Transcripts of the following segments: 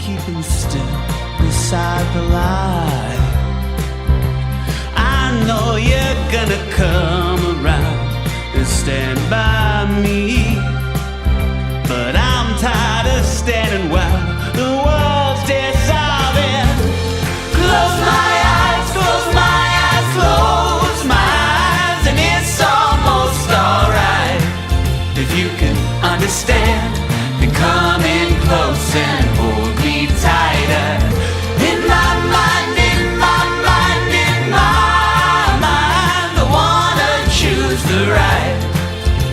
keeping still beside the light. I know you're gonna come around and stand by me, but I'm tired of standing while the world's dissolving. Close my eyes, close my eyes, close my eyes, and it's almost alright. If you can understand, then come in close and hold me tighter. In my mind, in my mind, in my mind, I wanna choose the right,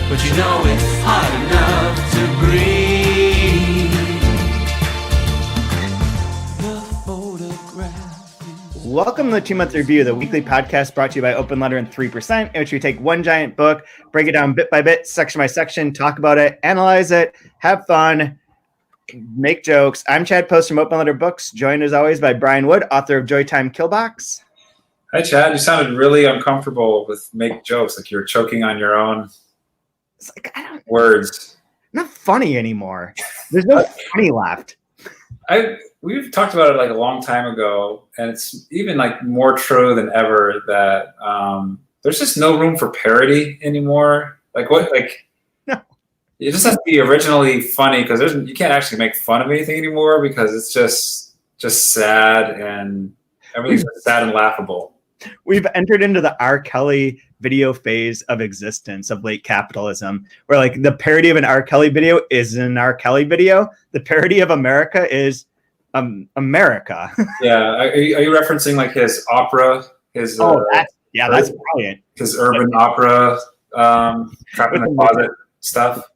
but you know it's hard enough to breathe. The photograph. Welcome to the 2-Month Review, the weekly podcast brought to you by Open Letter and 3%, in which we take one giant book, break it down bit by bit, section by section, talk about it, analyze it, have fun, make jokes. I'm Chad Post from Open Letter Books, joined as always by Brian Wood, author of Joytime Killbox. Hi, Chad. You sounded really uncomfortable with make jokes, like you were choking on your own It's like, I don't, words. not funny anymore. There's no funny left. We've talked about it like a long time ago, and it's even like more true than ever that there's just no room for parody anymore. Like what? Like No. It just has to be originally funny because you can't actually make fun of anything anymore because it's just sad and everything's just sad and laughable. We've entered into the R. Kelly video phase of existence of late capitalism, where like the parody of an R. Kelly video is an R. Kelly video. The parody of America is America. Yeah. Are you referencing like his opera? His that's brilliant. His urban opera, Trapped in the Closet stuff.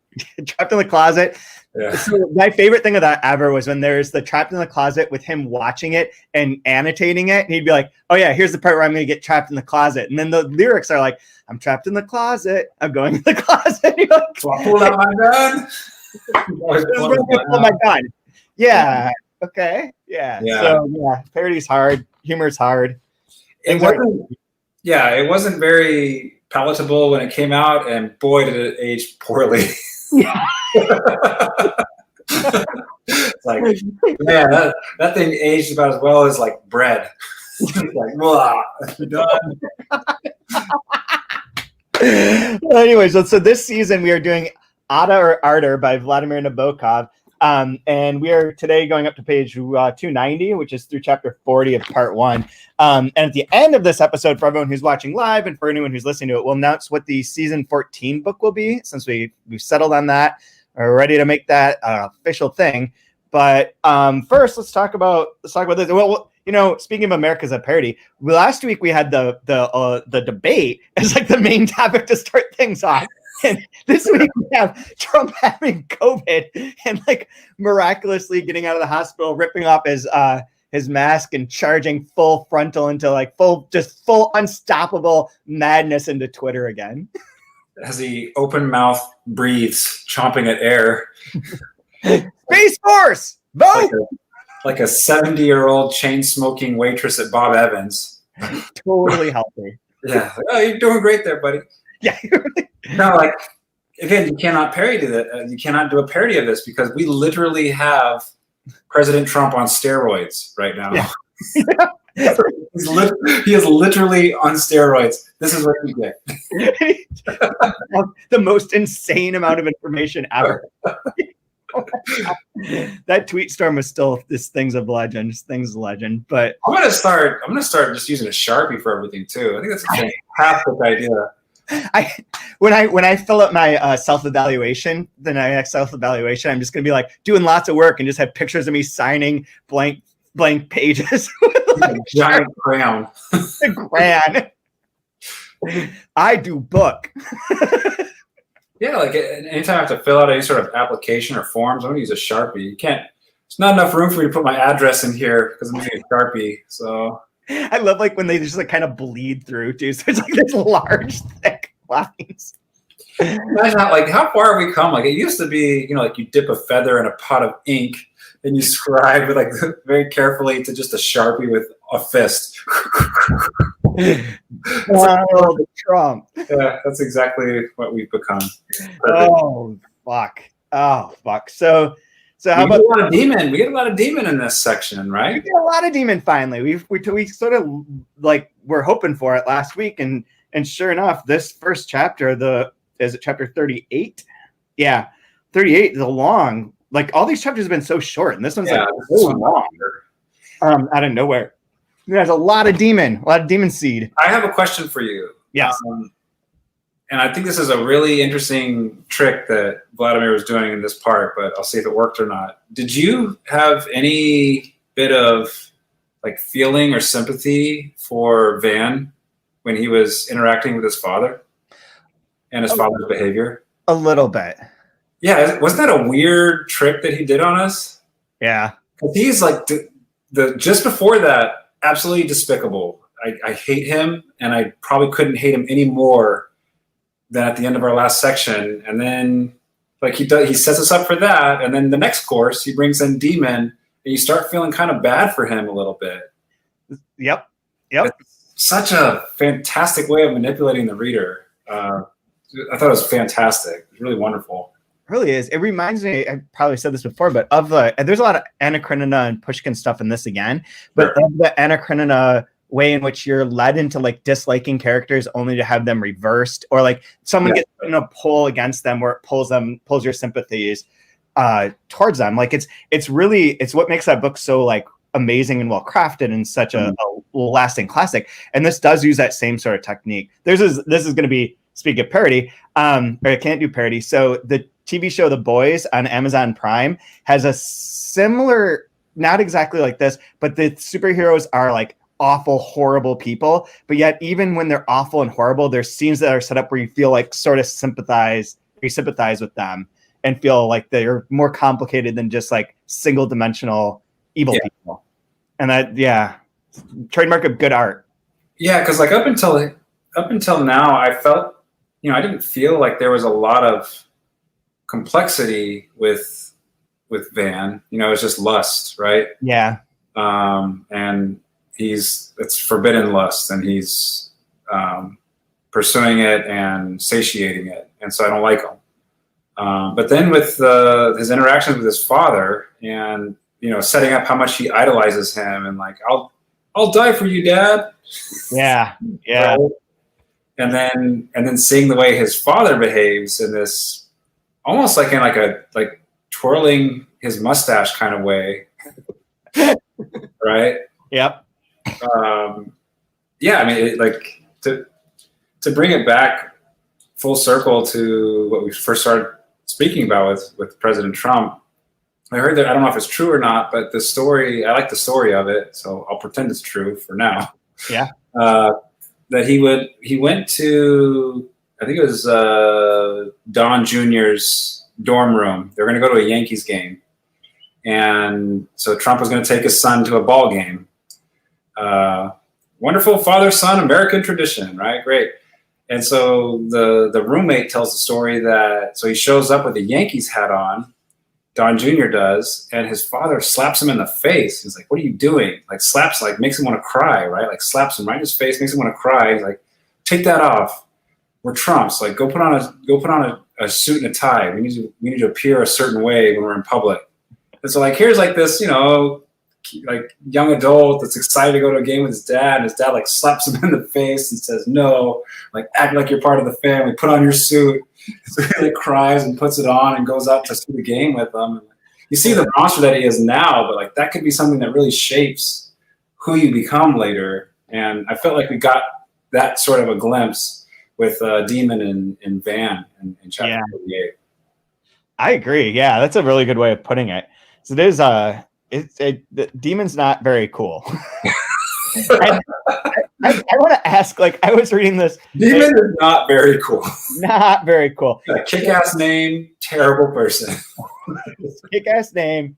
Trapped in the Closet. Yeah. So my favorite thing of that ever was when there's the Trapped in the Closet with him watching it and annotating it. And he'd be like, oh yeah, here's the part where I'm going to get trapped in the closet. And then the lyrics are like, I'm trapped in the closet. I'm going in the closet. You're like, So I pulled out my gun. Oh my God. Yeah. Okay. Yeah. Yeah. So yeah, parody's hard. Humor's hard. It wasn't very palatable when it came out, and boy, did it age poorly. Yeah. It's like, man, that thing aged about as well as like bread. Like, blah, done. Well, anyways, so this season we are doing Ardor by Vladimir Nabokov. And we are today going up to page 290, which is through chapter 40 of part 1. And at the end of this episode, for everyone who's watching live and for anyone who's listening to it, we'll announce what the season 14 book will be, since we've settled on that. We're ready to make that an official thing. But first, let's talk about this. Well, you know, speaking of America as a parody, last week we had the debate as like the main topic to start things off. And this week we have Trump having COVID and like miraculously getting out of the hospital, ripping off his mask and charging full frontal into like full unstoppable madness into Twitter again. As he open mouth breathes, chomping at air. Space Force, vote! Like a 70-year-old chain-smoking waitress at Bob Evans. Totally healthy. Yeah. Oh, you're doing great there, buddy. Yeah. No, like, again, you cannot parody that. You cannot do a parody of this because we literally have President Trump on steroids right now. Yeah. He is literally on steroids. This is what you get. The most insane amount of information ever. That tweet storm was still this thing's a legend. But I'm gonna start just using a Sharpie for everything too. I think that's a fantastic idea. When I fill up my self-evaluation, I'm just gonna be like doing lots of work and just have pictures of me signing blank pages with like a giant crayon. I do book. Yeah, like anytime I have to fill out any sort of application or forms, I'm gonna use a Sharpie. You can't. There's not enough room for you to put my address in here because I'm using a Sharpie. So I love like when they just like kind of bleed through too. So it's like this large, thick lines. Imagine how far have we come? Like it used to be, like you dip a feather in a pot of ink and you scribe with like very carefully to just a Sharpie with a fist. Donald Trump. Yeah, that's exactly what we've become. Oh fuck. So So how we about get a lot of demon? We get a lot of demon in this section, right? we get a lot of demon finally. We sort of like were hoping for it last week, and sure enough, this first chapter, is it chapter 38? Yeah, 38 is a long. Like all these chapters have been so short, and this one's like so long. Out of nowhere. There's a lot of demon seed. I have a question for you. Yes. And I think this is a really interesting trick that Vladimir was doing in this part, but I'll see if it worked or not. Did you have any bit of like feeling or sympathy for Van when he was interacting with his father and his father's behavior? A little bit. Yeah, wasn't that a weird trick that he did on us? Yeah. He's like the just before that, absolutely despicable. I hate him, and I probably couldn't hate him any more than at the end of our last section. And then like he sets us up for that, and then the next course he brings in demon, and you start feeling kind of bad for him a little bit. Yep. It's such a fantastic way of manipulating the reader. I thought it was fantastic. It was really wonderful. It really is. It reminds me, I probably said this before, but there's a lot of Anna Karenina and Pushkin stuff in this again, but of the Anna Karenina way in which you're led into like disliking characters only to have them reversed, or like someone gets in a pull against them where it pulls your sympathies towards them. Like it's what makes that book so like amazing and well crafted and such a lasting classic. And this does use that same sort of technique. This is going to be, speaking of parody, or I can't do parody. So the TV show The Boys on Amazon Prime has a similar, not exactly like this, but the superheroes are like awful, horrible people. But yet, even when they're awful and horrible, there's scenes that are set up where you feel like sort of sympathize with them and feel like they're more complicated than just like single dimensional evil people. And that, trademark of good art. Yeah, because like up until now, I felt, I didn't feel like there was a lot of complexity with Van. It's just lust, right? Yeah. And it's forbidden lust, and he's pursuing it and satiating it, and so I don't like him. But then with his interactions with his father, and setting up how much he idolizes him, and like I'll die for you, Dad. Yeah. Right? And then seeing the way his father behaves in this, almost like in like twirling his mustache kind of way, right? Yep. I mean, like to bring it back full circle to what we first started speaking about with President Trump. I heard that, I don't know if it's true or not, but the story, I like the story of it, so I'll pretend it's true for now. Yeah. That he went to, I think it was Don Jr.'s dorm room. They were going to go to a Yankees game. And so Trump was going to take his son to a ball game. Wonderful father-son American tradition, right? Great. And so the roommate tells the story that, so he shows up with a Yankees hat on, Don Jr. does, and his father slaps him in the face. He's like, "What are you doing?" Like slaps, like makes him want to cry, right? Like slaps him right in his face, makes him want to cry. He's like, "Take that off. We're Trumps. Like go put on a suit and a tie. We need to appear a certain way when we're in public." And so like here's like this, like young adult that's excited to go to a game with his dad, and his dad like slaps him in the face and says, "No, like act like you're part of the family. Put on your suit." So he like cries and puts it on and goes out to see the game with them. You see the monster that he is now, but like that could be something that really shapes who you become later. And I felt like we got that sort of a glimpse with Demon and Van in chapter 48. I agree. Yeah, that's a really good way of putting it. So there's the Demon's not very cool. I want to ask, like, I was reading this. Demon is not very cool. Not very cool. A kick-ass name, terrible person. Kick-ass name,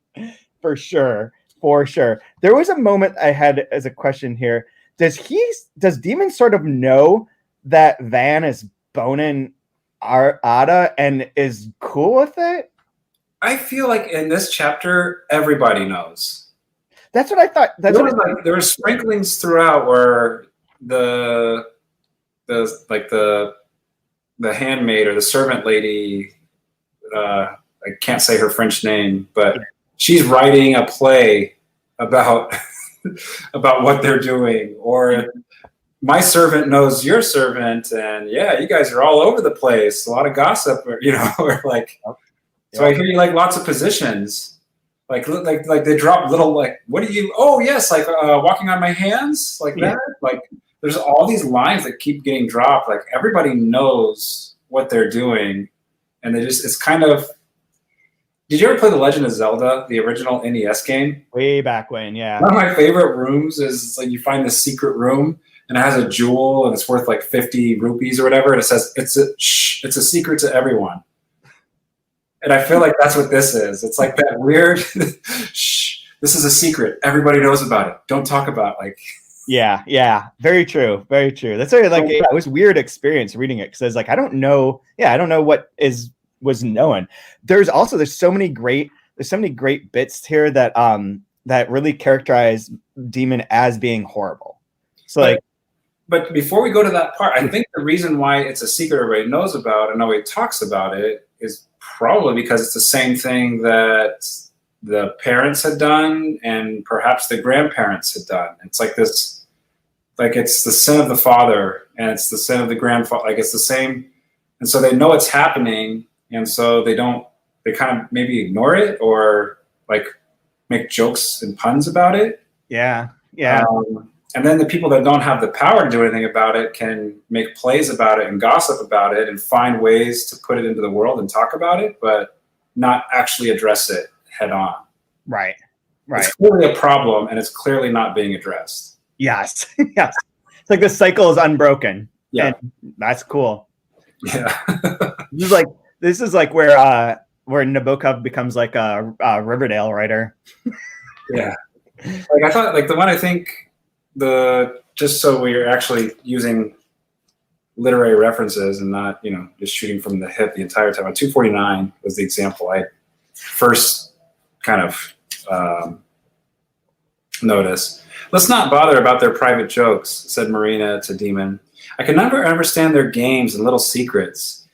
for sure. For sure. There was a moment I had as a question here. Does Demon sort of know that Van is boning Ada and is cool with it? I feel like in this chapter, everybody knows. That's what I thought. There were sprinklings throughout where the handmaid or the servant lady, I can't say her French name, but she's writing a play about about what they're doing, or my servant knows your servant, and yeah, you guys are all over the place. A lot of gossip, or, you know, or like. So I hear you like lots of positions, like they drop little like, what do you? Oh yes, like walking on my hands, like that. Like there's all these lines that keep getting dropped. Like everybody knows what they're doing, and it's kind of. Did you ever play The Legend of Zelda, the original NES game? Way back when, yeah. One of my favorite rooms is like you find this secret room and it has a jewel and it's worth like 50 rupees or whatever, and it says it's a secret to everyone. And I feel like that's what this is. It's like that weird shh, this is a secret. Everybody knows about it. Don't talk about it. Like Yeah. Very true. Very true. That's very like it was weird experience reading it, because I was like, I don't know what was known. There's so many great bits here that that really characterize Demon as being horrible. So but before we go to that part, I think the reason why it's a secret everybody knows about and nobody talks about it is probably because it's the same thing that the parents had done and perhaps the grandparents had done. It's like this, like it's the sin of the father and it's the sin of the grandfather. Like it's the same. And so they know it's happening. And so they kind of maybe ignore it or like make jokes and puns about it. Yeah. And then the people that don't have the power to do anything about it can make plays about it and gossip about it and find ways to put it into the world and talk about it, but not actually address it head on. Right. It's clearly a problem and it's clearly not being addressed. Yes. Yes. It's like the cycle is unbroken. Yeah. And that's cool. Yeah. This is like where Nabokov becomes like a Riverdale writer. Yeah. Like I thought, like the one I think just so we're actually using literary references and not, you know, just shooting from the hip the entire time. On 249 was the example I first kind of noticed. Let's not bother about their private jokes, said Marina to Demon. I can never understand their games and little secrets.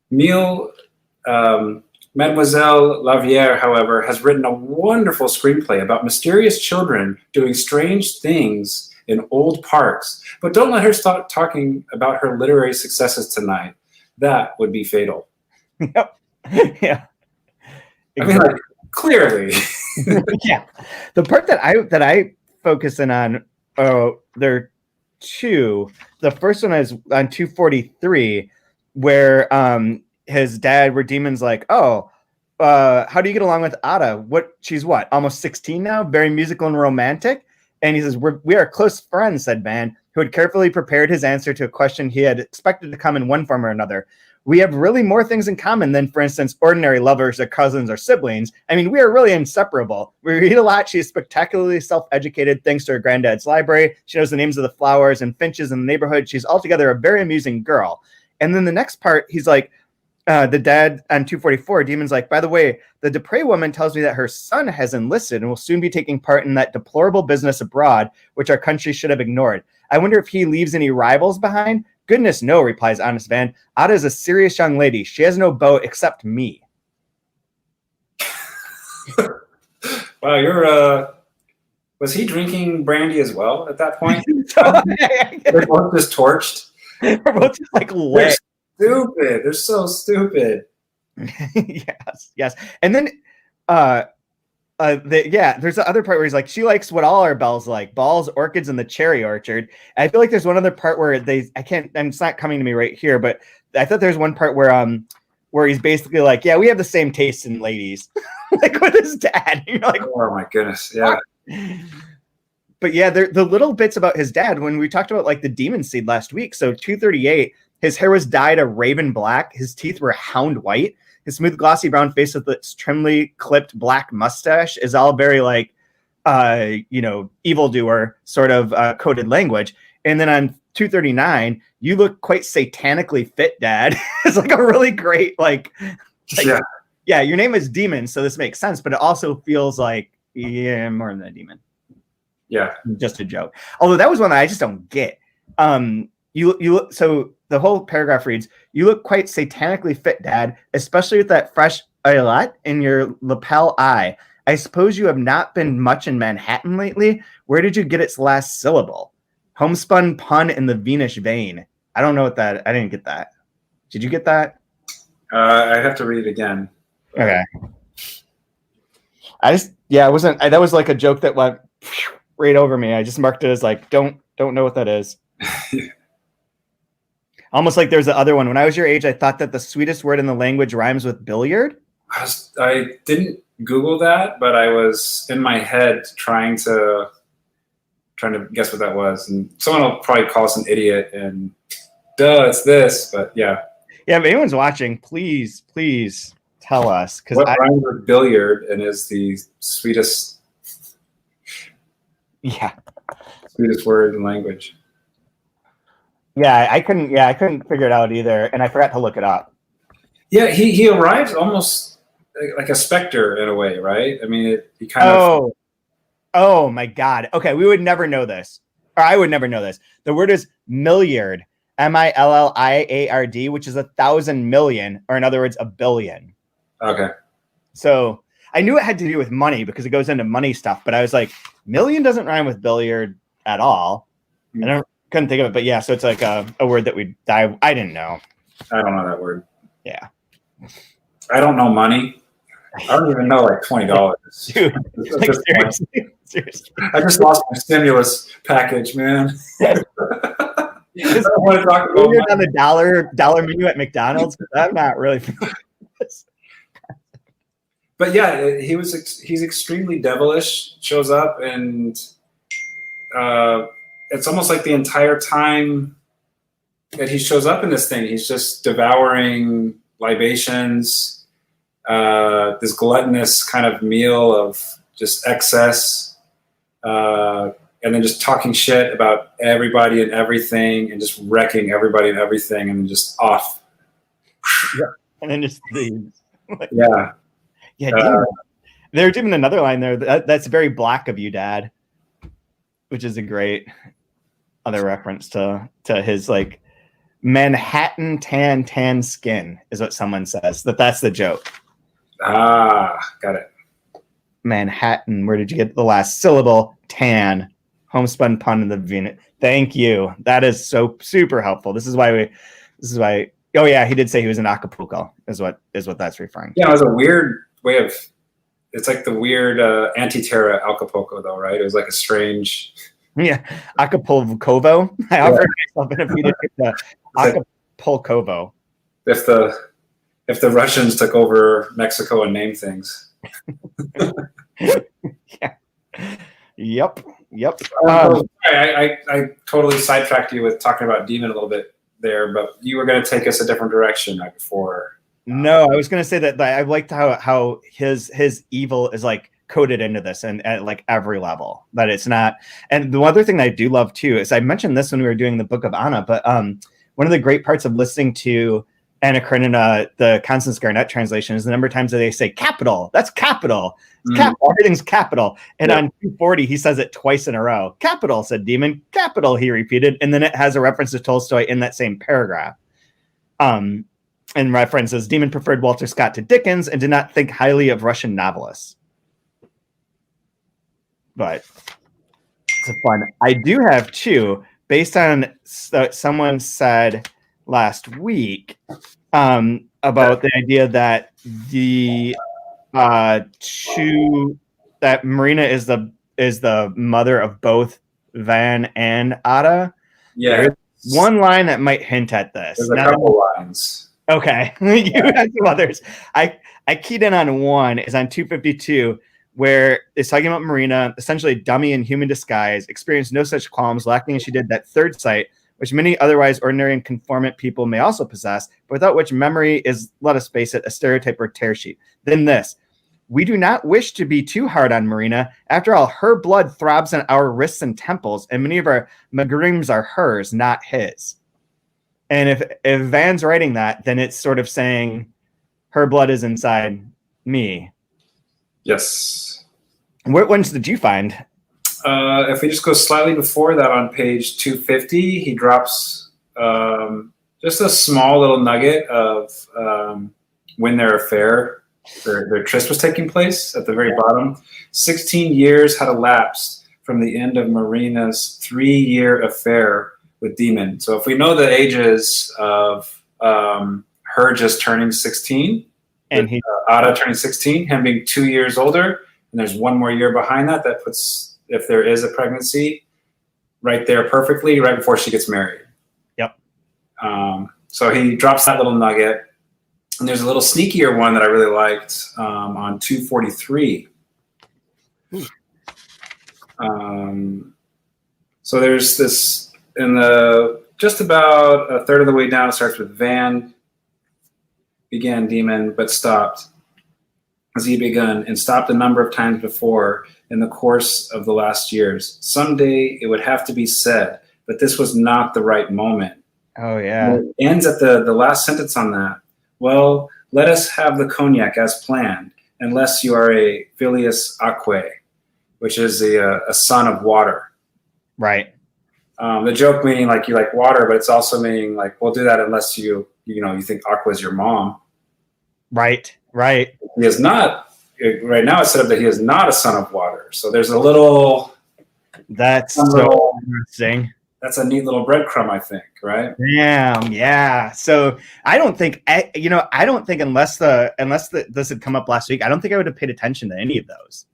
Mademoiselle Lavière, however, has written a wonderful screenplay about mysterious children doing strange things in old parks. But don't let her start talking about her literary successes tonight. That would be fatal. Yep. Yeah. I mean, like, clearly. Yeah. The part that I focus in on, there are two. The first one is on 243, where his dad, where Demon's like, how do you get along with Ada? She's almost 16 now? Very musical and romantic. And he says, we are close friends, said Van, who had carefully prepared his answer to a question he had expected to come in one form or another. We have really more things in common than, for instance, ordinary lovers or cousins or siblings. I mean, we are really inseparable. We read a lot. She is spectacularly self-educated thanks to her granddad's library. She knows the names of the flowers and finches in the neighborhood. She's altogether a very amusing girl. And then the next part, he's like, the dad on 244, Demon's like, by the way, the Dupre woman tells me that her son has enlisted and will soon be taking part in that deplorable business abroad, which our country should have ignored. I wonder if he leaves any rivals behind? Goodness, no, replies Honest Van. Ada is a serious young lady. She has no beau except me. Wow, was he drinking brandy as well at that point? They're both just torched. We're both just like lit. Stupid. They're so stupid. Yes. And then there's the other part where he's like, she likes what all our bells like, balls, orchids, and the cherry orchard. And I feel like there's one other part where and it's not coming to me right here, but I thought there's one part where he's basically like, yeah, we have the same taste in ladies. Like with his dad. You're like, oh my goodness. Yeah. But yeah, the little bits about his dad, when we talked about like the demon seed last week. So 238, his hair was dyed a raven black. His teeth were hound white. His smooth, glossy brown face with its trimly clipped black mustache is all very like, evildoer sort of coded language. And then on 239, you look quite satanically fit, Dad. It's like a really great yeah, your name is Demon, so this makes sense. But it also feels like more than a demon. Yeah, just a joke. Although that was one that I just don't get. So the whole paragraph reads, "You look quite satanically fit, Dad, especially with that fresh eyelet in your lapel eye. I suppose you have not been much in Manhattan lately. Where did you get its last syllable? Homespun pun in the Venus vein. I don't know what that. I didn't get that. Did you get that? I'd have to read it again. Okay. It wasn't. That was like a joke that went right over me. I just marked it as like, don't know what that is. Almost like there's the other one. When I was your age, I thought that the sweetest word in the language rhymes with billiard. I didn't Google that, but I was in my head trying to guess what that was. And someone will probably call us an idiot and duh, it's this. But yeah. Yeah, if anyone's watching, please tell us. What rhymes with billiard and is the sweetest word in language? Yeah, I couldn't figure it out either, and I forgot to look it up. Yeah, he arrives almost like a specter in a way, right? I mean, he kind of. Oh my God. Okay, we would never know this, or I would never know this. The word is milliard, milliard, which is 1,000 million, or in other words, a billion. Okay. So I knew it had to do with money because it goes into money stuff, but I was like, million doesn't rhyme with billiard at all. I couldn't think of it, but yeah, so it's like a word that I didn't know. I don't know that word. Yeah. I don't know money. I don't even know like $20. Dude, like, seriously. I just lost my stimulus package, man. I don't want to talk about you're on the dollar menu at McDonald's. I'm not really feeling this. But yeah, he's extremely devilish, shows up, and it's almost like the entire time that he shows up in this thing, he's just devouring libations, this gluttonous kind of meal of just excess, and then just talking shit about everybody and everything and just wrecking everybody and everything and then just off. Yeah. And then just leaves. Yeah. Yeah. They're doing another line there. That's very black of you, Dad, which is a great other reference to his like Manhattan tan skin is what someone says. That's the joke. Ah, got it. Manhattan. Where did you get the last syllable? Tan. Homespun pun in the Venus. Thank you. That is so super helpful. This is why. Oh yeah, he did say he was in Acapulco. Is what that's referring to. Yeah, it was a weird way of. It's like the weird anti-terra Acapulco, though, right? It was like a strange. Yeah, Acapulco. I offered myself in a few to Acapulco. If the Russians took over Mexico and named things. Yeah. Yep. I totally sidetracked you with talking about Demon a little bit there, but you were going to take us a different direction right before. No, I was going to say that I liked how his evil is like coded into this and at like every level, that it's not. And the other thing that I do love too is I mentioned this when we were doing the Book of Anna, but one of the great parts of listening to Anna Karenina, the Constance Garnett translation, is the number of times that they say capital. That's capital. Capital. Everything's capital. And on 240, he says it twice in a row. Capital, said Demon. Capital, he repeated. And then it has a reference to Tolstoy in that same paragraph. And references Demon preferred Walter Scott to Dickens and did not think highly of Russian novelists. But it's a fun. I do have two, based on someone said last week about the idea that that Marina is the mother of both Van and Ada. Yeah, there's one line that might hint at this. There's a couple lines. Okay, you had some others. I keyed in on one. Is on 252, where it's talking about Marina, essentially a dummy in human disguise, experienced no such qualms, lacking as she did that third sight, which many otherwise ordinary and conformant people may also possess, but without which memory is, let us face it, a stereotype or tear sheet. Then this: we do not wish to be too hard on Marina. After all, her blood throbs on our wrists and temples, and many of our magrims are hers, not his. And if Van's writing that, then it's sort of saying her blood is inside me. Yes. What ones did you find? If we just go slightly before that on page 250, he drops just a small little nugget of when their affair their tryst was taking place at the very bottom. 16 years had elapsed from the end of Marina's 3-year affair with Demon. So if we know the ages of her just turning 16, and Ada turning 16, him being 2 years older, and there's one more year behind that, that puts, if there is a pregnancy, right there perfectly, right before she gets married. Yep. So he drops that little nugget. And there's a little sneakier one that I really liked on 243. So there's this in the just about a third of the way down. It starts with Van began Demon, but stopped as he begun and stopped a number of times before in the course of the last years. Someday it would have to be said, but this was not the right moment. Oh yeah. And it ends at the last sentence on that. Well, let us have the cognac as planned, unless you are a filius aquae, which is a son of water. Right. The joke meaning like you like water, but it's also meaning like, we'll do that unless you think aqua is your mom. Right. Right. He is not. Right now it's set up that he is not a son of water. So there's a little. That's so interesting. That's a neat little breadcrumb, I think, right? Yeah. So I don't think unless this had come up last week, I don't think I would have paid attention to any of those.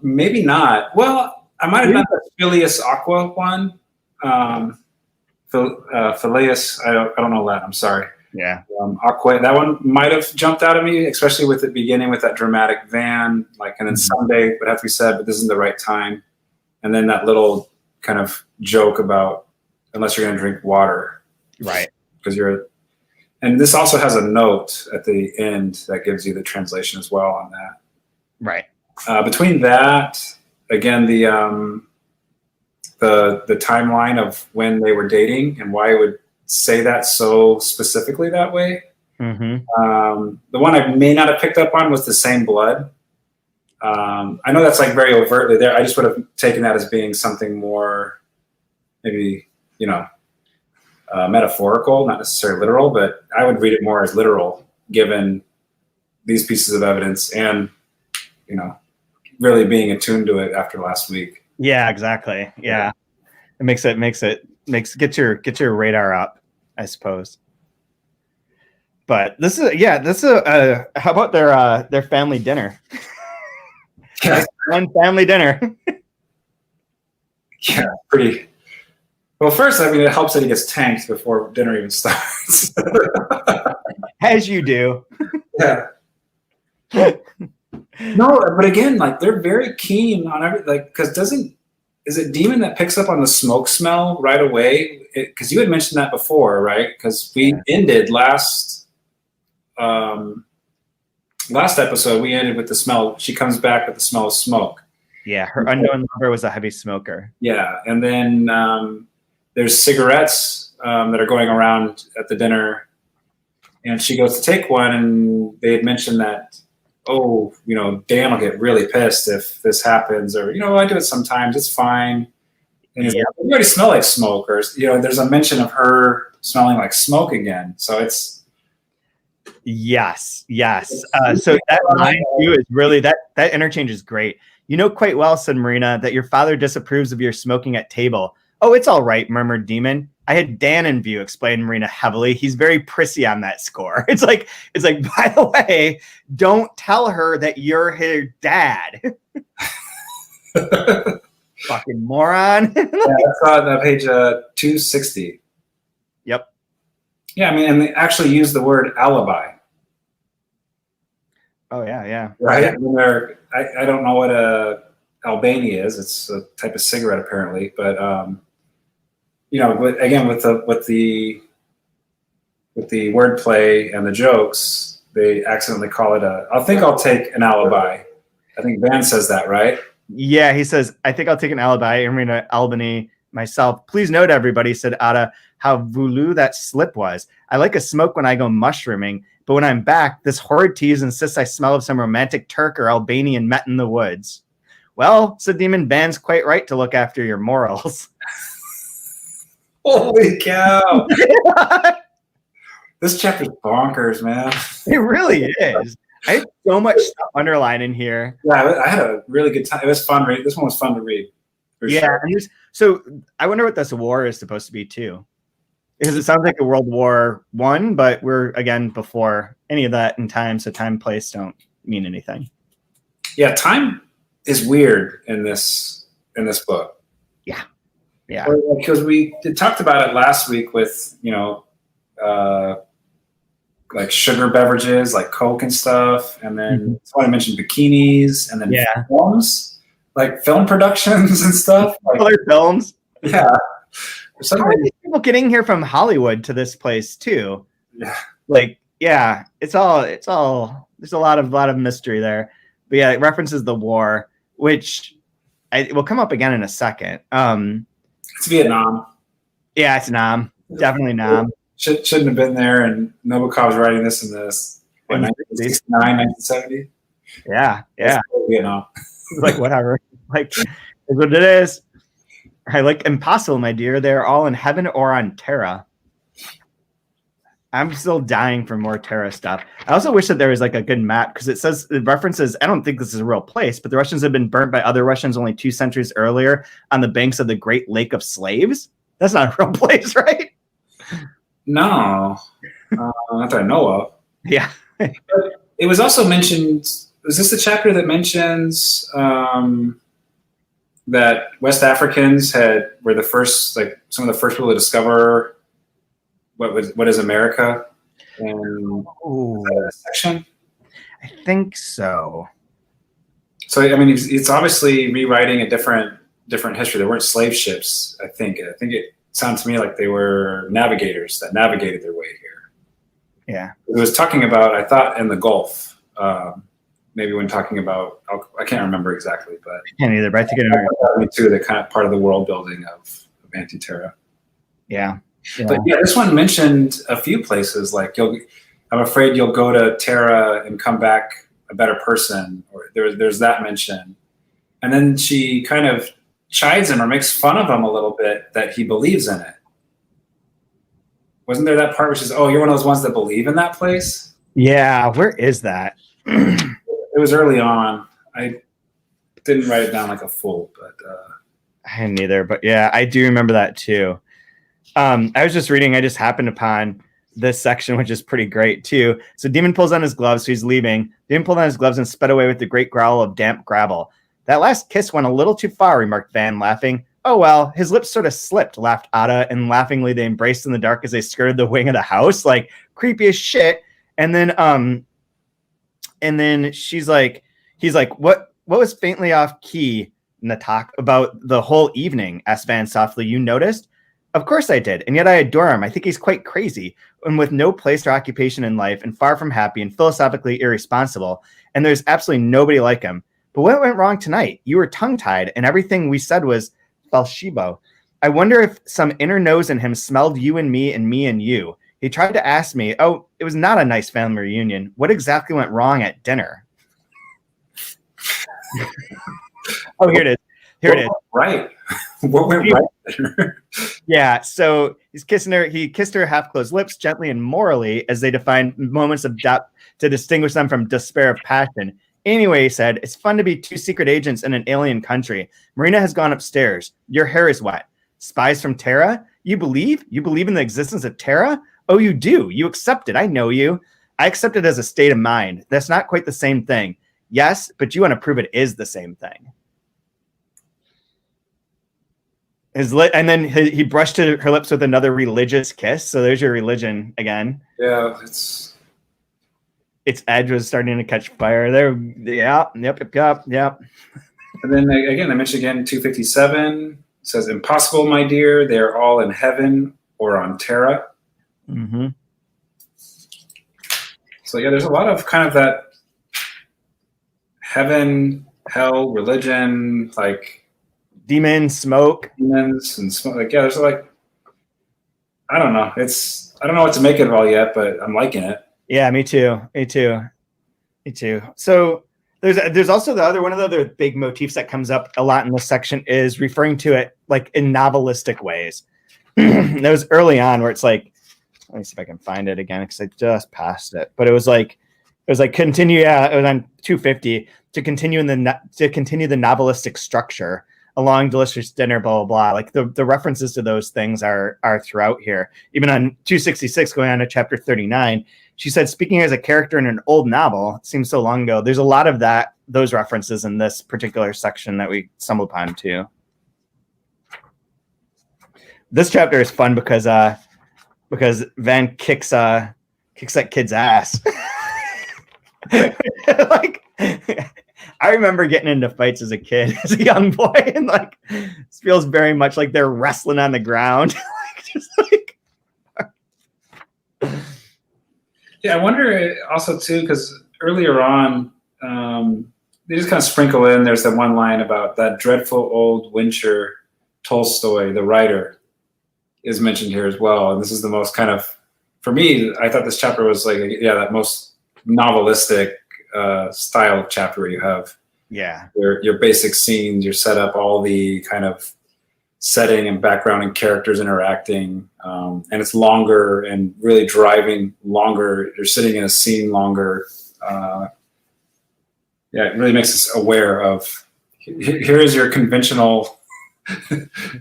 Maybe not. Well, I might have done the Filius Aqua one. Filius, I don't know Latin. I'm sorry. Yeah. Aqua, that one might have jumped out at me, especially with it beginning with that dramatic van, and then someday would have to be said, but this isn't the right time. And then that little kind of joke about unless you're going to drink water, right? Because and this also has a note at the end that gives you the translation as well on that, right? Between that, again, the timeline of when they were dating and why it would say that so specifically that way. Mm-hmm. The one I may not have picked up on was the same blood. I know that's like very overtly there. I just would have taken that as being something more, maybe, metaphorical, not necessarily literal, but I would read it more as literal given these pieces of evidence and, really being attuned to it after last week. Yeah, exactly. Yeah. It get your radar up, I suppose. But this is how about their family dinner? Yeah. One family dinner. Yeah, pretty. Well, first, it helps that he gets tanked before dinner even starts. As you do. Yeah. No, but again, they're very keen on everything. Because is it Demon that picks up on the smoke smell right away? Because you had mentioned that before, right? Because we ended last episode, we ended with the smell. She comes back with the smell of smoke. Yeah, her unknown lover was a heavy smoker. Yeah, and then there's cigarettes that are going around at the dinner, and she goes to take one, and they had mentioned that, Dan will get really pissed if this happens, or, I do it sometimes, it's fine. And he's like, you already smell like smoke, or, there's a mention of her smelling like smoke again, so it's... Yes. So that line too is really that interchange is great. You know quite well, said Marina, that your father disapproves of your smoking at table. Oh, it's all right, murmured Demon. I had Dan in view, explained Marina heavily. He's very prissy on that score. It's like, by the way, don't tell her that you're her dad. Fucking moron. That's on page 260. Yep. Yeah, and they actually use the word alibi. Oh, yeah. Right? I don't know what Albania is. It's a type of cigarette, apparently. But, again, with the wordplay and the jokes, they accidentally call it I think I'll take an alibi. I think Van says that, right? Yeah, he says, I think I'll take an alibi. Marina, Albany, myself. Please note, everybody, said Ada, how voulu that slip was. I like a smoke when I go mushrooming, but when I'm back, this horrid tease insists I smell of some romantic Turk or Albanian met in the woods. Well, said Demon, Van's quite right to look after your morals. Holy cow. This chapter's bonkers, man. It really is. I had so much stuff underlined in here. Yeah, I had a really good time. It was fun read. This one was fun to read. Sure. And so I wonder what this war is supposed to be too, because it sounds like a World War I, but we're again before any of that in time, so time, place don't mean anything. Yeah, time is weird in this book. Yeah. Because we talked about it last week with like sugar beverages, like Coke and stuff, and then I mentioned bikinis, and then films, like film productions and stuff. Like, other films. Yeah. How are these people getting here from Hollywood to this place too? Yeah. Like, yeah, it's all. There's a lot of mystery there, but yeah, it references the war, which will come up again in a second. It's Vietnam. Yeah, it's Nam. Definitely Nam. Shouldn't have been there, and Nabokov's writing this in this 1969, 1970. Yeah. Vietnam. Like whatever. Like is what it is. I like impossible, my dear. They're all in heaven or on Terra. I'm still dying for more Terra stuff. I also wish that there was like a good map, because it references, I don't think this is a real place, but the Russians have been burnt by other Russians only 2 centuries earlier on the banks of the Great Lake of Slaves. That's not a real place, right? No, not that I know of. Yeah. It was also mentioned, is this the chapter that mentions that West Africans were the first, like some of the first people to discover what is America in that section? I think so. So I mean, it's obviously rewriting a different history. There weren't slave ships. I think it sounds to me like they were navigators that navigated their way here. Yeah, it was talking about, I thought, in the Gulf. Maybe when talking about, I can't remember exactly, but I can't either. But I think me too. The kind of part of the world building of Anti-Terra. Yeah. But yeah, this one mentioned a few places. Like I'm afraid you'll go to Terra and come back a better person. Or there's that mention, and then she kind of chides him or makes fun of him a little bit that he believes in it. Wasn't there that part which is, oh, you're one of those ones that believe in that place? Yeah, where is that? It was early on. I didn't write it down like a fool, but I didn't either. But yeah, I do remember that too. I was just reading. I just happened upon this section, which is pretty great too. So Demon pulls on his gloves, so he's leaving. Demon pulled on his gloves and sped away with the great growl of damp gravel. That last kiss went a little too far, remarked Van, laughing. Oh, well, his lips sort of slipped, laughed Ada, and laughingly they embraced in the dark as they skirted the wing of the house, like creepy as shit. And then he's like, what was faintly off key, Natak, about the whole evening? Asked Van softly. You noticed? Of course I did, and yet I adore him. I think he's quite crazy, and with no place or occupation in life, and far from happy, and philosophically irresponsible, and there's absolutely nobody like him. But what went wrong tonight? You were tongue-tied, and everything we said was falshibo. I wonder if some inner nose in him smelled you and me and you. He tried to ask me, oh, it was not a nice family reunion. What exactly went wrong at dinner? Oh, here it is. Here it is. Right. What went right? Yeah, so he's kissing her. He kissed her half-closed lips gently and morally, as they defined moments of depth to distinguish them from despair of passion. Anyway, he said, it's fun to be 2 secret agents in an alien country. Marina has gone upstairs. Your hair is wet. Spies from Terra? You believe? You believe in the existence of Terra? Oh, you do. You accept it. I know you. I accept it as a state of mind. That's not quite the same thing. Yes, but you want to prove it is the same thing. And then he brushed her lips with another religious kiss. So there's your religion again. Yeah, its edge was starting to catch fire. There, yeah, yep. And then again, I mentioned again 257 says, "Impossible, my dear. They are all in heaven or on Terra." Mm-hmm. So yeah, there's a lot of kind of that heaven, hell, religion, like. Demons, smoke. Demons and smoke. Like, yeah, there's like, I don't know. I don't know what to make of it all yet, but I'm liking it. Yeah, me too. So there's also one of the other big motifs that comes up a lot in this section is referring to it like in novelistic ways. That was early on where it's like, let me see if I can find it again because I just passed it. But it was like continue. Yeah, it was on 250 to continue the novelistic structure. A long, delicious dinner, blah, blah, blah. Like the references to those things are throughout here. Even on 266, going on to chapter 39, she said, speaking as a character in an old novel, it seems so long ago. There's a lot of those references in this particular section that we stumbled upon too. This chapter is fun because Van kicks that kid's ass. Like, I remember getting into fights as a kid, as a young boy, and like it feels very much like they're wrestling on the ground. Yeah, I wonder also too, because earlier on, they just kind of sprinkle in. There's that one line about that dreadful old Wincher Tolstoy, the writer, is mentioned here as well. And this is the most kind of, for me, I thought this chapter was like, that most novelistic style of chapter where you have your basic scenes, you set up all the kind of setting and background and characters interacting, and it's longer and really driving longer. You're sitting in a scene longer. It really makes us aware of here is your conventional.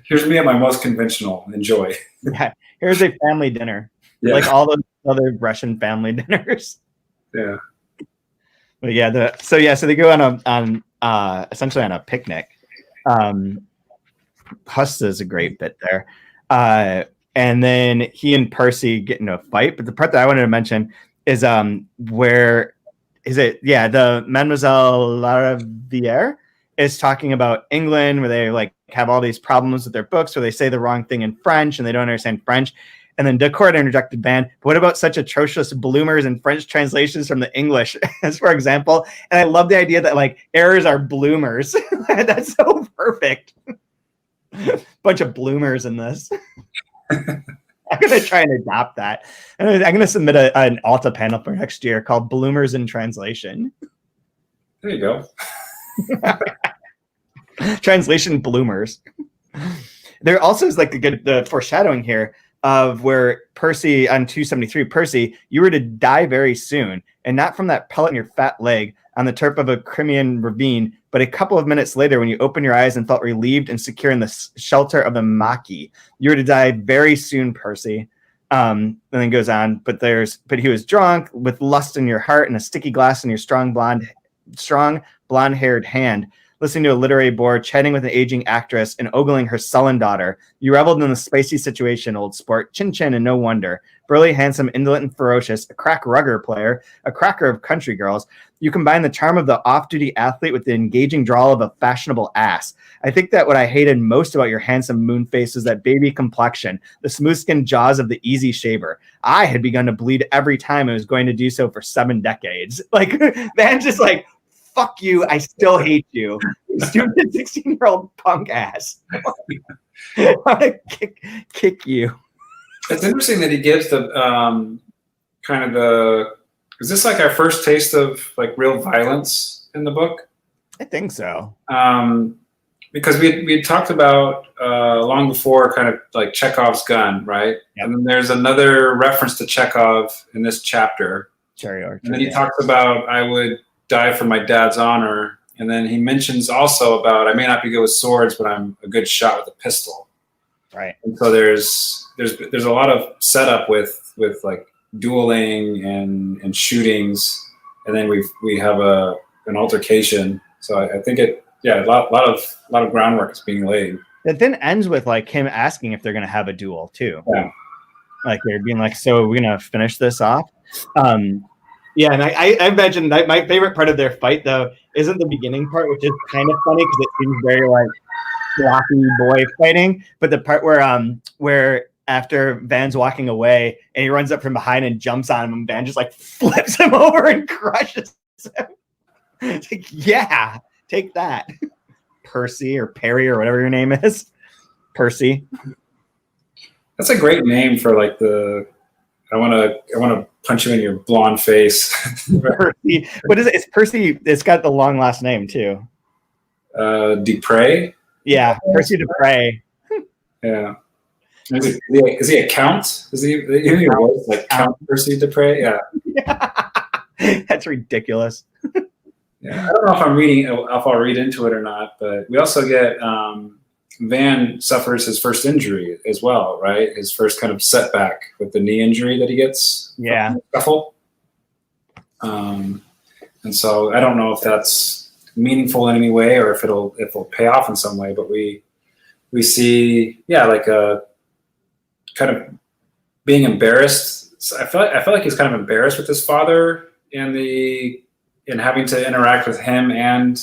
Here's me at my most conventional. Enjoy. Yeah, here's a family dinner, like all those other Russian family dinners. Yeah. But so they go on essentially on a picnic. Huss is a great bit there. And then he and Percy get into a fight. But the part that I wanted to mention is where is it? Yeah, the Mademoiselle Lariviere is talking about England, where they like have all these problems with their books, where they say the wrong thing in French and they don't understand French. And then Decourt interjected, Van, but what about such atrocious bloomers and French translations from the English, as for example? And I love the idea that like errors are bloomers. That's so perfect. Bunch of bloomers in this. I'm going to try and adopt that. I'm going to submit an Alta panel for next year called Bloomers in Translation. There you go. Translation bloomers. There also is like the foreshadowing here of where Percy on 273, Percy, you were to die very soon, and not from that pellet in your fat leg on the turf of a Crimean ravine, but a couple of minutes later when you opened your eyes and felt relieved and secure in the shelter of the Maki. You were to die very soon, Percy. And then goes on, but he was drunk with lust in your heart and a sticky glass in your strong blonde-haired hand, listening to a literary bore, chatting with an aging actress, and ogling her sullen daughter. You reveled in the spicy situation, old sport. Chin-chin, and no wonder. Burly, handsome, indolent, and ferocious, a crack rugger player, a cracker of country girls. You combine the charm of the off-duty athlete with the engaging drawl of a fashionable ass. I think that what I hated most about your handsome moon face was that baby complexion, the smooth-skinned jaws of the easy shaver. I had begun to bleed every time and was going to do so for 7 decades. Like, Van's just like, fuck you, I still hate you. Stupid 16-year-old punk ass. I want to kick you. It's interesting that he gives the is this like our first taste of like real violence in the book? I think so. Because we had talked about long before kind of like Chekhov's gun, right? Yep. And then there's another reference to Chekhov in this chapter. Cherry Orchard. And then he talks about I would die for my dad's honor. And then he mentions also about I may not be good with swords, but I'm a good shot with a pistol. Right. And so there's a lot of setup with like dueling and shootings, and then we have an altercation. So I think a lot of groundwork is being laid. It then ends with like him asking if they're going to have a duel too. Yeah. Like they're being like, so we're going to finish this off. Yeah, and I imagine that my favorite part of their fight though isn't the beginning part, which is kind of funny because it seems very like sloppy boy fighting, but the part where after Van's walking away and he runs up from behind and jumps on him and Van just like flips him over and crushes him. It's like, yeah, take that. Percy or Perry or whatever your name is. Percy. That's a great name for like I want to punch you in your blonde face. Percy. What is it? It's Percy. It's got the long last name too. Dupre. Yeah, Percy Dupre. Yeah. Is he a count? Is he your voice like Count Percy Dupre? Yeah. That's ridiculous. Yeah, I don't know if I'll read into it or not, but we also get Van suffers his first injury as well, right? His first kind of setback with the knee injury that he gets. Yeah. From the scuffle. And so I don't know if that's meaningful in any way or if it'll pay off in some way, but we see, like a kind of being embarrassed. So I feel like he's kind of embarrassed with his father in having to interact with him and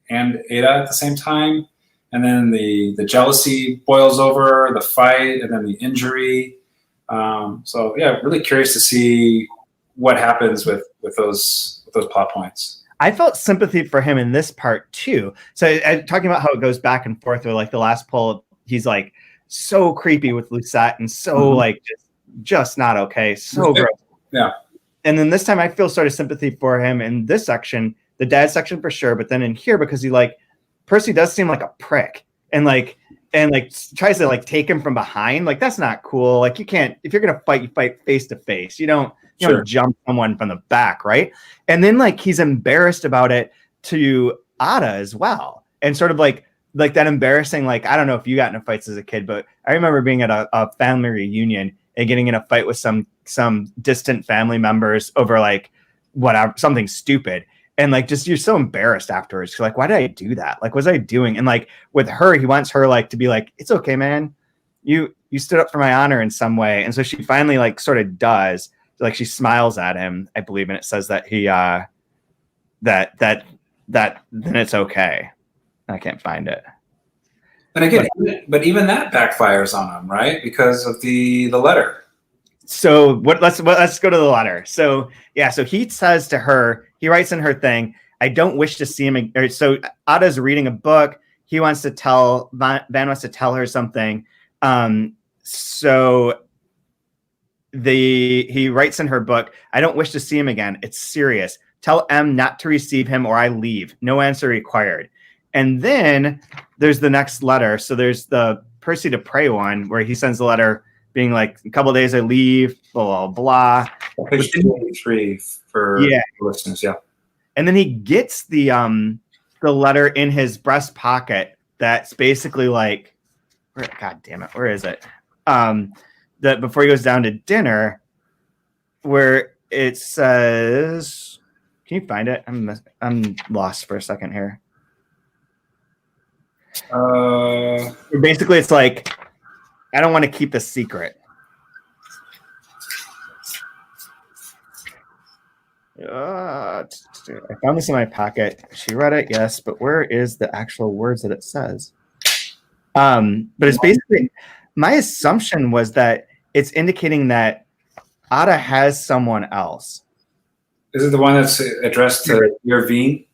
Ada at the same time. And then the jealousy boils over, the fight, and then the injury. So really curious to see what happens with those plot points. I felt sympathy for him in this part too. So talking about how it goes back and forth, or like the last pull, he's like so creepy with Lucette and so like just not okay. So gross. Yeah. And then this time I feel sort of sympathy for him in this section, the dad section for sure. But then in here, because Percy does seem like a prick and tries to like take him from behind. Like, that's not cool. Like, you can't, if you're going to fight, you fight face to face. You don't jump someone from the back. Right. And then like, he's embarrassed about it to Ada as well. And sort of like that embarrassing, like, I don't know if you got into fights as a kid, but I remember being at a family reunion and getting in a fight with some distant family members over like whatever, something stupid. And like, just, you're so embarrassed afterwards. You're like, why did I do that? Like, what was I doing? And like with her, he wants her like to be like, it's okay, man. You stood up for my honor in some way. And so she finally like sort of does, like, she smiles at him, I believe. And it says that he, that then it's okay. I can't find it. And again, but even that backfires on him, right? Because of the letter. So let's go to the letter. So so he says to her, he writes in her thing, I don't wish to see him. So Ada's reading a book. He wants to tell Van wants to tell her something. So he writes in her book, I don't wish to see him again. It's serious. Tell M not to receive him or I leave. No answer required. And then there's the next letter. So there's the Percy to Pray one where he sends a letter being like, a couple of days I leave, blah, blah, blah. Page 23 for listeners, yeah. And then he gets the letter in his breast pocket that's basically like, God damn it, where is it? That before he goes down to dinner, where it says, can you find it? I'm lost for a second here. Basically, it's like, I don't want to keep the secret. I found this in my pocket. She read it, yes, but where is the actual words that it says? But it's basically, my assumption was that it's indicating that Ada has someone else. Is it the one that's addressed to your V?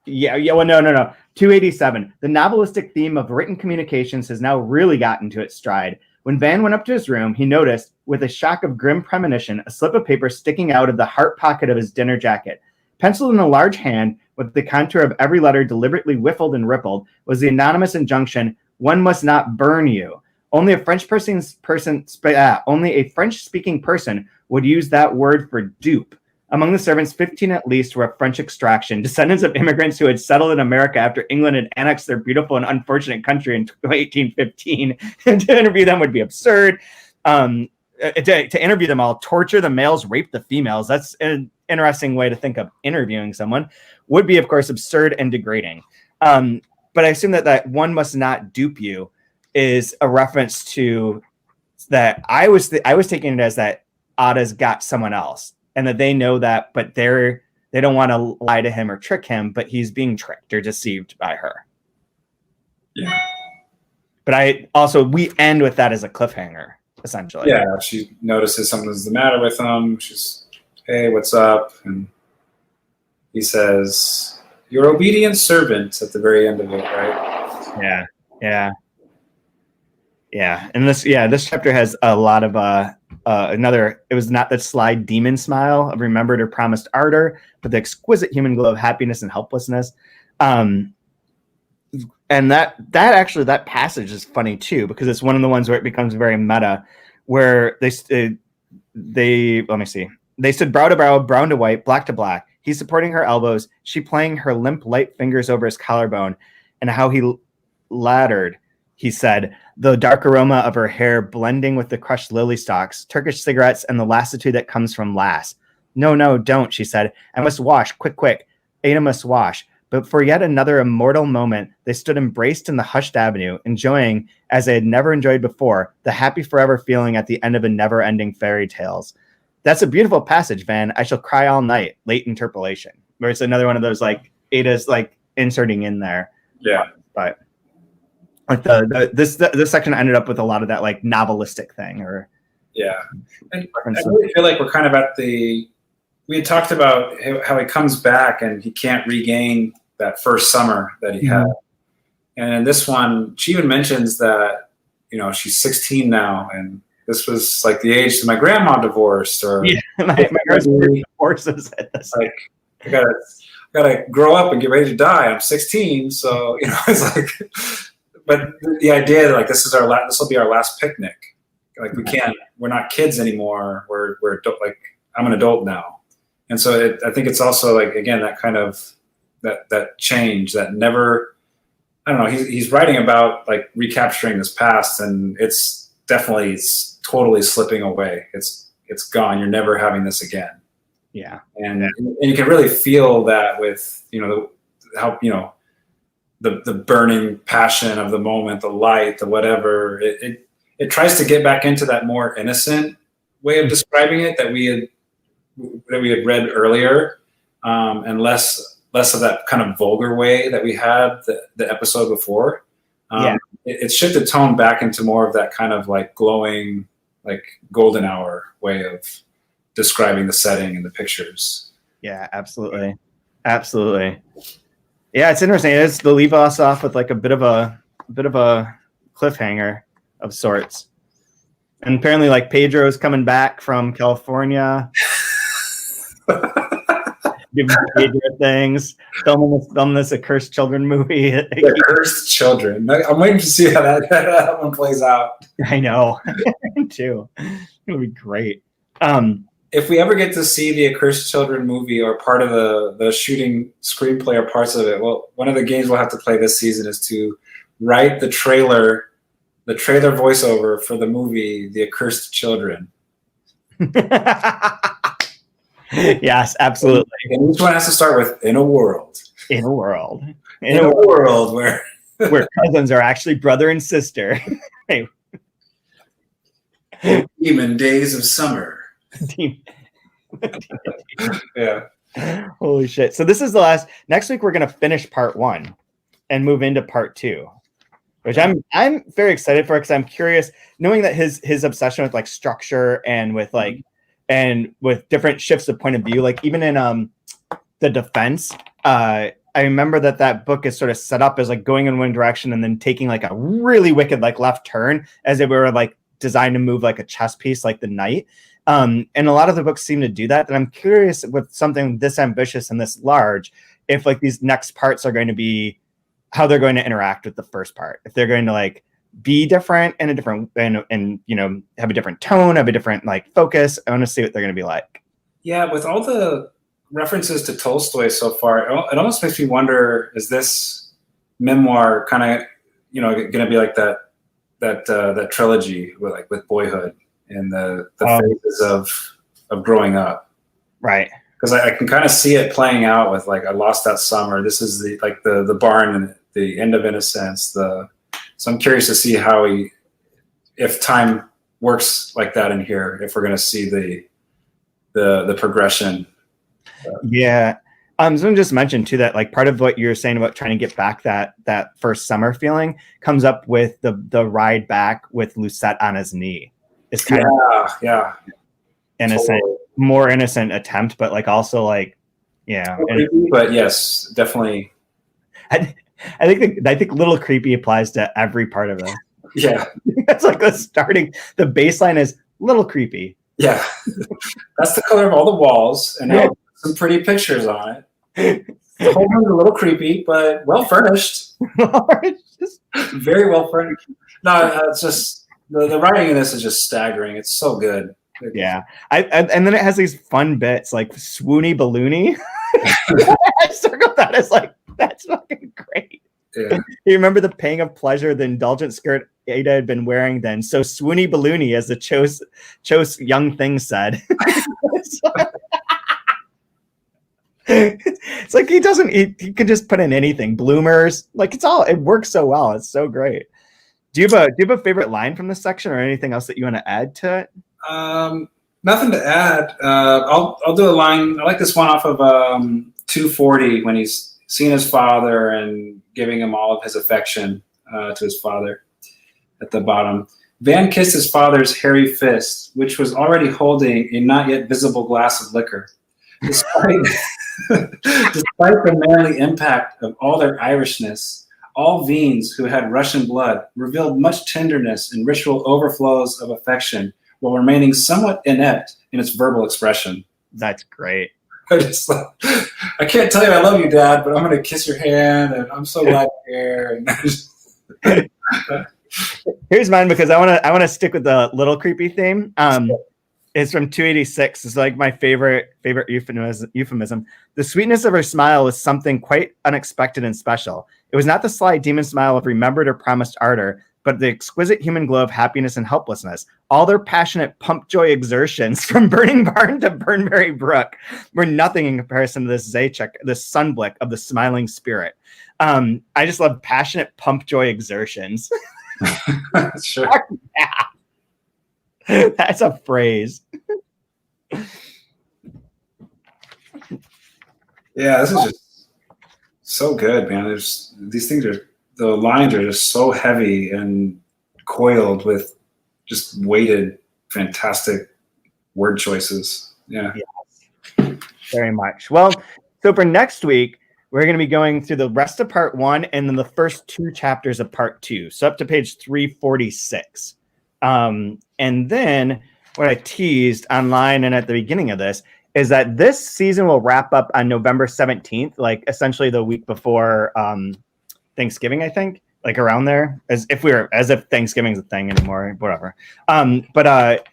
Yeah. Well, no. 287. The novelistic theme of written communications has now really gotten to its stride. When Van went up to his room, he noticed, with a shock of grim premonition, a slip of paper sticking out of the heart pocket of his dinner jacket. Penciled in a large hand, with the contour of every letter deliberately whiffled and rippled, was the anonymous injunction, "One must not burn you." Only a French-speaking person would use that word for dupe. Among the servants, 15 at least were of French extraction, descendants of immigrants who had settled in America after England had annexed their beautiful and unfortunate country in 1815. To interview them would be absurd. To interview them all, torture the males, rape the females. That's an interesting way to think of interviewing someone. Would be, of course, absurd and degrading. But I assume that one must not dupe you is a reference to that. I was taking it as that Ada's got someone else. And that they know that, but they don't want to lie to him or trick him, but he's being tricked or deceived by her. Yeah. But we end with that as a cliffhanger, essentially. Yeah, she notices something's the matter with him. She's, hey, what's up? And he says, your obedient servant at the very end of it, right? Yeah. And this chapter has a lot of it was not the sly demon smile of remembered or promised ardor, but the exquisite human glow of happiness and helplessness. and that passage is funny too, because it's one of the ones where it becomes very meta, where they let me see. They stood brow to brow, brown to white, black to black. He supporting her elbows, she playing her limp, light fingers over his collarbone, and how he laddered, he said, the dark aroma of her hair blending with the crushed lily stalks, Turkish cigarettes, and the lassitude that comes from lass. No, don't, she said. I must wash, quick. Ada must wash. But for yet another immortal moment, they stood embraced in the hushed avenue, enjoying, as they had never enjoyed before, the happy forever feeling at the end of a never-ending fairy tales. That's a beautiful passage, Van. I shall cry all night. Late interpolation. Where it's another one of those, like, Ada's, like, inserting in there. Yeah. But like this section ended up with a lot of that, like, novelistic thing. Or yeah. And I really feel like we're kind of at the... We had talked about how he comes back and he can't regain that first summer that he had. And in this one, she even mentions that, you know, she's 16 now, and this was like the age that my grandma divorced, or my divorces. Like, I gotta grow up and get ready to die. I'm 16, so you know, it's like. But the idea that like this will be our last picnic. Like we're not kids anymore. We're like I'm an adult now. And so I think it's also like, again, that kind of that change that never, I don't know, he's writing about like recapturing this past, and it's totally slipping away. It's gone. You're never having this again. Yeah. And you can really feel that with, you know, how, you know, the burning passion of the moment, the light, the whatever. It tries to get back into that more innocent way of describing it that we had read earlier, and less of that kind of vulgar way that we had the episode before. It shifted tone back into more of that kind of like glowing, like golden hour way of describing the setting and the pictures. Yeah, absolutely. Yeah, it's interesting. They'll leave us off with like a bit of a cliffhanger of sorts. And apparently, like, Pedro's coming back from California. Doing Pedro things, filming this Accursed Children movie. Accursed Children. I'm waiting to see how that one plays out. I know. Me too. It'll be great. If we ever get to see the Accursed Children movie or part of the shooting screenplay or parts of it, well, one of the games we'll have to play this season is to write the trailer voiceover for the movie The Accursed Children. Yes, absolutely. And each one has to start with "in a world." In a world where cousins are actually brother and sister. Hey. Demon days of summer. Yeah. Holy shit. So this is the last. Next week we're gonna finish part 1 and move into part 2. Which I'm very excited for, because I'm curious, knowing that his obsession with like structure and with like and with different shifts of point of view, like even in the Defense, I remember that book is sort of set up as like going in one direction and then taking like a really wicked like left turn, as if we were like designed to move like a chess piece, like the knight. And a lot of the books seem to do that. And I'm curious with something this ambitious and this large, if like these next parts are going to be how they're going to interact with the first part. If they're going to like be different and and you know, have a different tone, have a different like focus. I want to see what they're going to be like. Yeah, with all the references to Tolstoy so far, it almost makes me wonder: is this memoir kind of, you know, going to be like that trilogy with Boyhood and the phases of growing up, right? Because I can kind of see it playing out with like I Lost That Summer. This is the barn and the end of Innocence. So I'm curious to see if time works like that in here. If we're going to see the progression. Yeah. Someone just mentioned too that like part of what you're saying about trying to get back that first summer feeling comes up with the ride back with Lucette on his knee. It's kind of innocent, totally. More innocent attempt, but like also like but yes, definitely. I think little creepy applies to every part of it. Yeah, it's like the baseline is little creepy. Yeah, that's the color of all the walls, and now some pretty pictures on it. The whole room's a little creepy, but well furnished. It's just- Very well furnished. No, it's just the writing in this is just staggering. It's so good. yeah. And then it has these fun bits like swoony balloony. I circled that as like, that's fucking great. Yeah. You remember the pang of pleasure the indulgent skirt Ada had been wearing then. So swoony balloony, as the chose young thing said. It's like he can just put in anything. Bloomers. Like it works so well. It's so great. Do you have a favorite line from this section or anything else that you want to add to it? Nothing to add. I'll do a line. I like this one off of 240 when he's seeing his father and giving him all of his affection to his father at the bottom. Van kissed his father's hairy fist, which was already holding a not yet visible glass of liquor. Despite the manly impact of all their Irishness, all Veens who had Russian blood revealed much tenderness and ritual overflows of affection while remaining somewhat inept in its verbal expression. That's great. I can't tell you I love you, Dad, but I'm going to kiss your hand, and I'm so glad you're here. Here's mine because I want to stick with the little creepy theme. It's from 286. It's like my favorite euphemism. The sweetness of her smile was something quite unexpected and special. It was not the sly demon smile of remembered or promised ardor, but the exquisite human glow of happiness and helplessness. All their passionate pump joy exertions from Burning Barn to Burnberry Brook were nothing in comparison to this Zaychek, the sunblick of the smiling spirit. I just love passionate pump joy exertions. Sure. Yeah. That's a phrase. Yeah, this is just so good, man. The lines are just so heavy and coiled with just weighted, fantastic word choices. Yeah. Yes, very much. Well, so for next week, we're going to be going through the rest of part 1 and then the first 2 chapters of part 2. So up to page 346. And then what I teased online and at the beginning of this is that this season will wrap up on November 17th, like essentially the week before Thanksgiving, I think, like around there, as if Thanksgiving's a thing anymore, whatever. But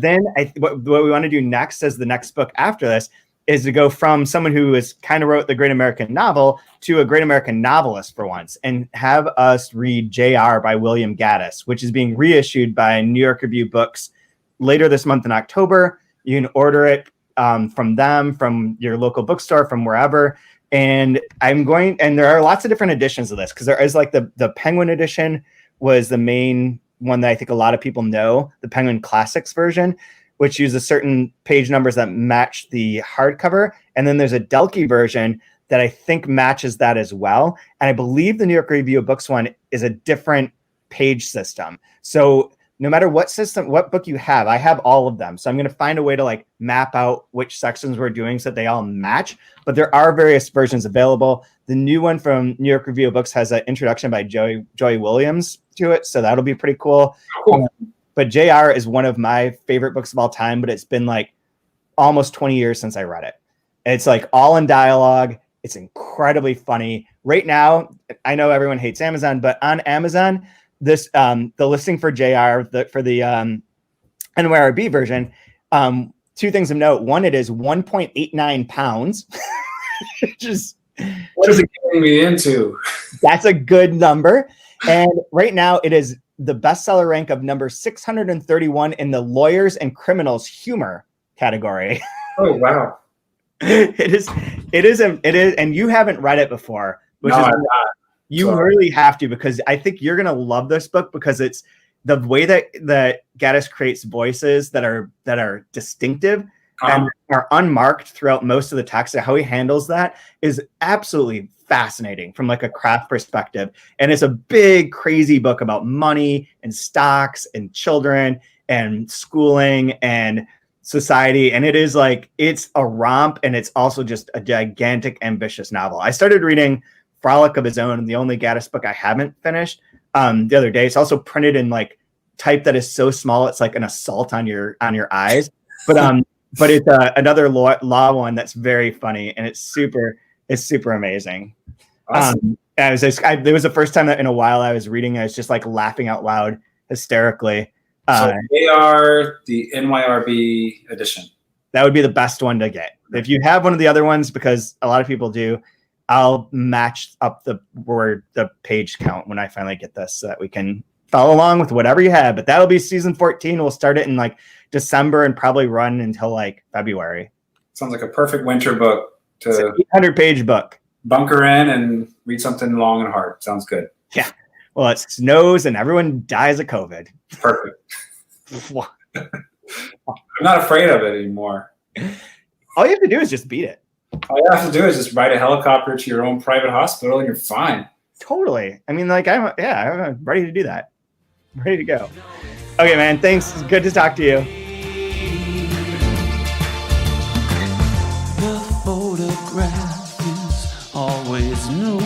then what we want to do next as the next book after this is to go from someone who is kind of wrote the Great American Novel to a Great American Novelist for once, and have us read J.R. by William Gaddis, which is being reissued by New York Review Books later this month in October. You can order it from them, from your local bookstore, from wherever. And there are lots of different editions of this, because there is like the Penguin edition was the main one that I think a lot of people know, the Penguin Classics version, which uses certain page numbers that match the hardcover. And then there's a Delkey version that I think matches that as well. And I believe the New York Review of Books one is a different page system. So no matter what book you have, I have all of them. So I'm going to find a way to like map out which sections we're doing so that they all match. But there are various versions available. The new one from New York Review of Books has an introduction by Joy Williams to it. So that'll be pretty cool. But JR is one of my favorite books of all time, but it's been like almost 20 years since I read it. It's like all in dialogue. It's incredibly funny. Right now, I know everyone hates Amazon, but on Amazon, this the listing for JR for the NYRB version, 2 things of note. One, it is 1.89 pounds, which is what is it getting me into? That's a good number. And right now, it is the bestseller rank of number 631 in the lawyers and criminals humor category. Oh wow! It is, and you haven't read it before, which no, is I'm not. You really have to, because I think you're gonna love this book, because it's the way that Gaddis creates voices that are distinctive and are unmarked throughout most of the text. How he handles that is absolutely fascinating from like a craft perspective. And it's a big, crazy book about money and stocks and children and schooling and society. And it's a romp, and it's also just a gigantic, ambitious novel. I started reading Frolic of His Own, the only Gaddis book I haven't finished, the other day. It's also printed in like type that is so small it's like an assault on your eyes. But it's another law one that's very funny, and it's super amazing. Awesome. it was the first time that in a while I was reading, I was just like laughing out loud hysterically. So they are the NYRB edition. That would be the best one to get. If you have one of the other ones, because a lot of people do, I'll match up the page count when I finally get this so that we can follow along with whatever you have. But that'll be season 14. We'll start it in like December and probably run until like February. Sounds like a perfect winter book It's an 800-page book. Bunker in and read something long and hard. Sounds good. Yeah. Well, it snows and everyone dies of COVID. Perfect. I'm not afraid of it anymore. All you have to do is just beat it. All you have to do is just ride a helicopter to your own private hospital and you're fine. Totally. I mean, like, I'm ready to do that. I'm ready to go. Okay, man. Thanks. It's good to talk to you. The photograph is always new,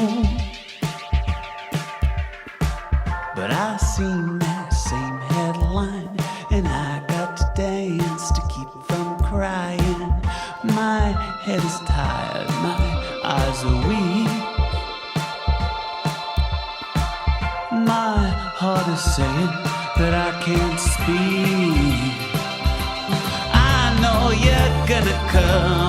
but I seen that same headline and I got to dance to keep from crying. My head is tired, my eyes are weak, my heart is saying that I can't speak. I know you're gonna come